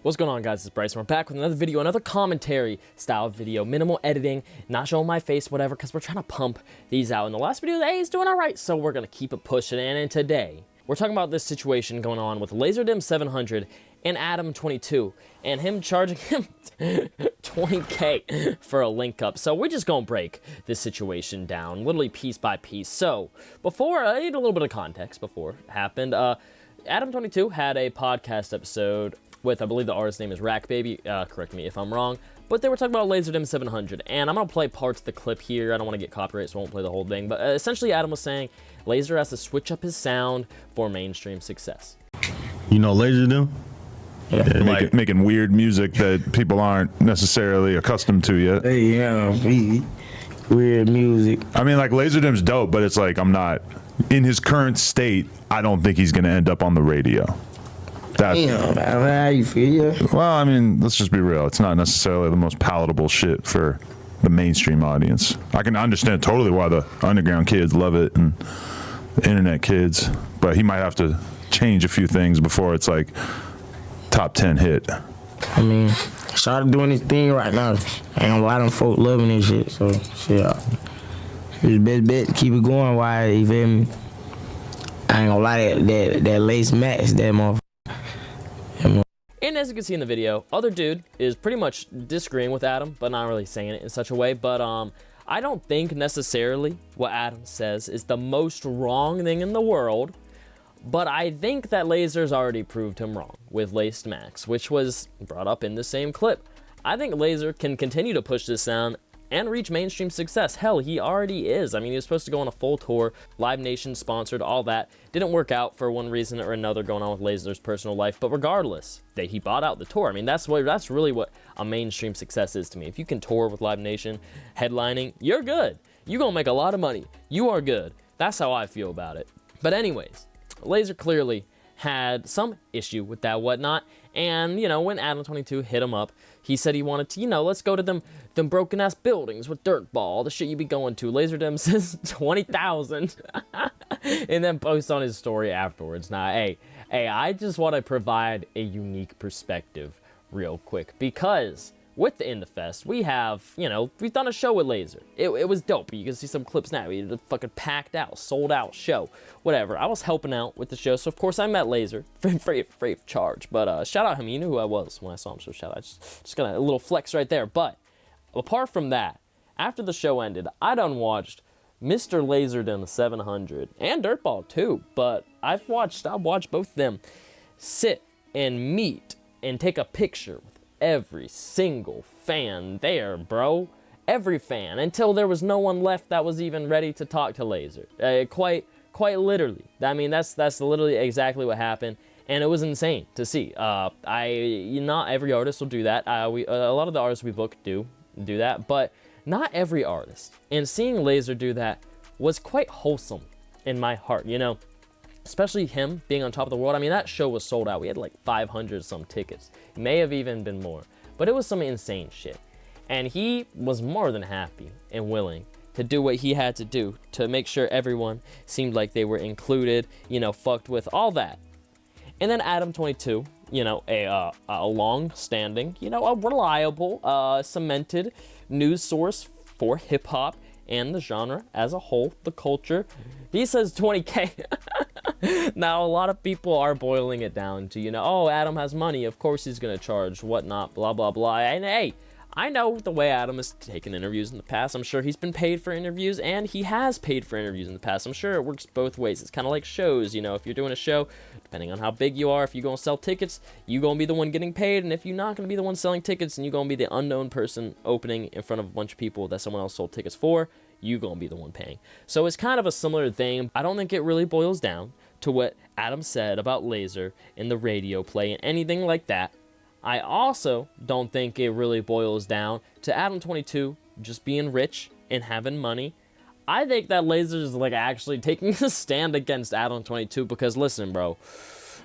What's going on, guys? It's Bryce. We're back with another video, another commentary style video. Minimal editing, not showing my face, whatever, because we're trying to pump these out. In the last video, hey, it's doing all right, so we're going to keep it pushing. And today, we're talking about this situation going on with Lazer Dim 700 and Adam 22, and him charging him 20K for a link up. So we're just going to break this situation down, literally piece by piece. So before, I need a little bit of context before it happened. Adam 22 had a podcast episode with, I believe the artist's name is Rack Baby, correct me if I'm wrong, but they were talking about Lazer Dim 700, and I'm going to play parts of the clip here. I don't want to get copyright, so I won't play the whole thing, but essentially Adam was saying Lazer has to switch up his sound for mainstream success. You know Lazer Dim? Yeah, making weird music that people aren't necessarily accustomed to yet. Yeah, weird music. I mean, like, Lazer Dim's dope, but it's like, I'm not, in his current state, I don't think he's going to end up on the radio. Damn, how you feel? Well, I mean, let's just be real. It's not necessarily the most palatable shit for the mainstream audience. I can understand totally why the underground kids love it and the internet kids, but he might have to change a few things before it's like top 10 hit. I mean, started doing this thing right now. Ain't a lot of folk loving this shit, so shit. It's the best bet to keep it going. Why, you feel me? I ain't gonna lie, that lace max, that motherfucker. And as you can see in the video, other dude is pretty much disagreeing with Adam, but not really saying it in such a way. But I don't think necessarily what Adam says is the most wrong thing in the world. But I think that Lazer's already proved him wrong with Laced Max, which was brought up in the same clip. I think Lazer can continue to push this sound and reach mainstream success. Hell, he already is. I mean, he was supposed to go on a full tour, Live Nation sponsored, all that. Didn't work out for one reason or another going on with Lazer's personal life, but regardless, he bought out the tour. I mean, that's really what a mainstream success is to me. If you can tour with Live Nation, headlining, you're good. You're gonna make a lot of money. You are good. That's how I feel about it. But anyways, Lazer clearly had some issue with that whatnot, and you know, when Adam 22 hit him up, he said he wanted to, you know, let's go to them broken ass buildings with dirt ball, the shit you be going to. Lazer Dim says 20,000 and then posts on his story afterwards. Now, hey, I just want to provide a unique perspective real quick, because with the In The Fest, we have, you know, we've done a show with Lazer. It was dope. You can see some clips now. We did a fucking packed out, sold out show. Whatever. I was helping out with the show, so of course I met Lazer free of charge. But shout out him. You knew who I was when I saw him, so shout out. Just got a little flex right there. But apart from that, after the show ended, I done watched Mr. Lazer Dim 700 and Dirtball too. But I've watched both of them sit and meet and take a picture with every single fan there, bro. Every fan, until there was no one left that was even ready to talk to Lazer. Quite literally. I mean, that's literally exactly what happened, and it was insane to see. Not every artist will do that. A lot of the artists we book do that, but not every artist. And seeing Lazer do that was quite wholesome in my heart, you know. Especially him being on top of the world. I mean, that show was sold out. We had like 500 some tickets. It may have even been more. But it was some insane shit. And he was more than happy and willing to do what he had to do to make sure everyone seemed like they were included, you know, fucked with, all that. And then Adam 22, you know, a long-standing, you know, a reliable, cemented news source for hip-hop and the genre as a whole, the culture. He says 20K. Now, a lot of people are boiling it down to, you know, oh, Adam has money, of course he's gonna charge, whatnot, blah, blah, blah. And hey, I know the way Adam has taken interviews in the past. I'm sure he's been paid for interviews, and he has paid for interviews in the past. I'm sure it works both ways. It's kind of like shows, you know, if you're doing a show, depending on how big you are, if you're gonna sell tickets, you're gonna be the one getting paid, and if you're not gonna be the one selling tickets, and you're gonna be the unknown person opening in front of a bunch of people that someone else sold tickets for, you're gonna be the one paying. So it's kind of a similar thing. I don't think it really boils down to what Adam said about Lazer in the radio play and anything like that. I also don't think it really boils down to Adam 22 just being rich and having money. I think that Lazer is like actually taking a stand against Adam 22, because listen, bro,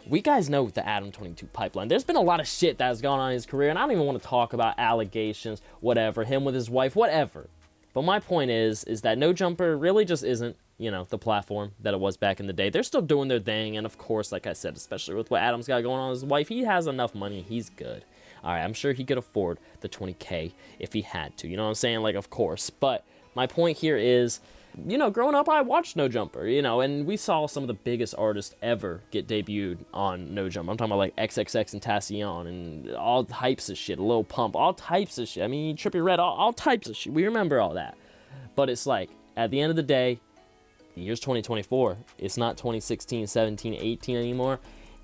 we guys know the Adam 22 pipeline. There's been a lot of shit that has gone on in his career, and I don't even want to talk about allegations, whatever, him with his wife, whatever. But my point is that No Jumper really just isn't you know, the platform that it was back in the day. They're still doing their thing, and of course, like I said, especially with what Adam's got going on with his wife, he has enough money. He's good. All right, I'm sure he could afford the 20K if he had to. You know what I'm saying? Like, of course. But my point here is, you know, growing up, I watched No Jumper, you know, and we saw some of the biggest artists ever get debuted on No Jumper. I'm talking about, like, XXX and Tacion and all types of shit, Lil Pump, all types of shit. I mean, Trippie Redd, all types of shit. We remember all that. But it's like, at the end of the day, the year's 2024. It's not 2016, 17, 18 anymore.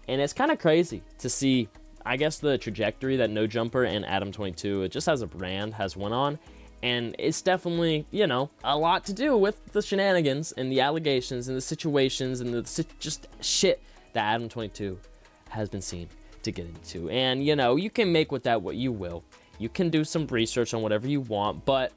And it's kind of crazy to see, I guess, the trajectory that No Jumper and Adam 22, it just as a brand, has went on. And it's definitely, you know, a lot to do with the shenanigans and the allegations and the situations and the just shit that Adam 22 has been seen to get into. And, you know, you can make with that what you will. You can do some research on whatever you want, but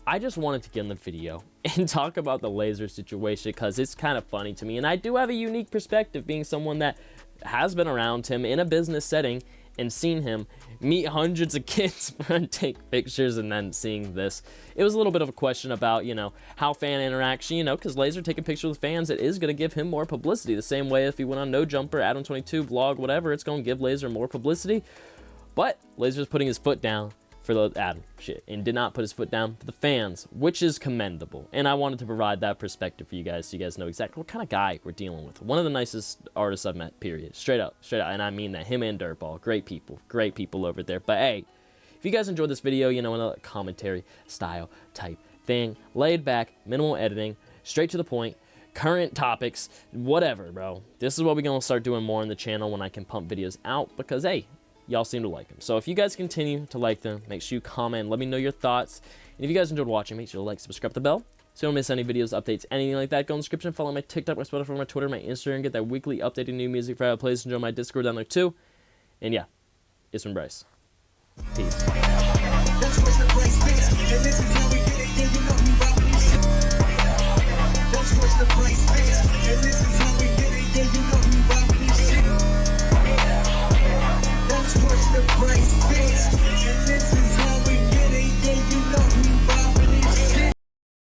I just wanted to get in the video and talk about the Lazer situation because it's kind of funny to me. And I do have a unique perspective, being someone that has been around him in a business setting and seen him meet hundreds of kids and take pictures, and then seeing this. It was a little bit of a question about, you know, how fan interaction, you know, because Lazer taking pictures with fans, it is going to give him more publicity. The same way if he went on No Jumper, Adam 22, vlog, whatever, it's going to give Lazer more publicity. But Lazer's putting his foot down for the Adam shit and did not put his foot down for the fans, which is commendable. And I wanted to provide that perspective for you guys so you guys know exactly what kind of guy we're dealing with. One of the nicest artists I've met, period. Straight up. And I mean that. Him and Dirtball, great people over there. But hey, if you guys enjoyed this video, you know, in a commentary style type thing, laid back, minimal editing, straight to the point, current topics, whatever, bro. This is what we're gonna start doing more on the channel when I can pump videos out, because hey, y'all seem to like them. So if you guys continue to like them, make sure you comment, let me know your thoughts. And if you guys enjoyed watching, make sure to like, subscribe to the bell so you don't miss any videos, updates, anything like that. Go in the description, follow my TikTok, my Spotify, my Twitter, my Instagram, get that weekly updated new music for our plays, and join my Discord down there too. And yeah, it's been Bryce. Peace.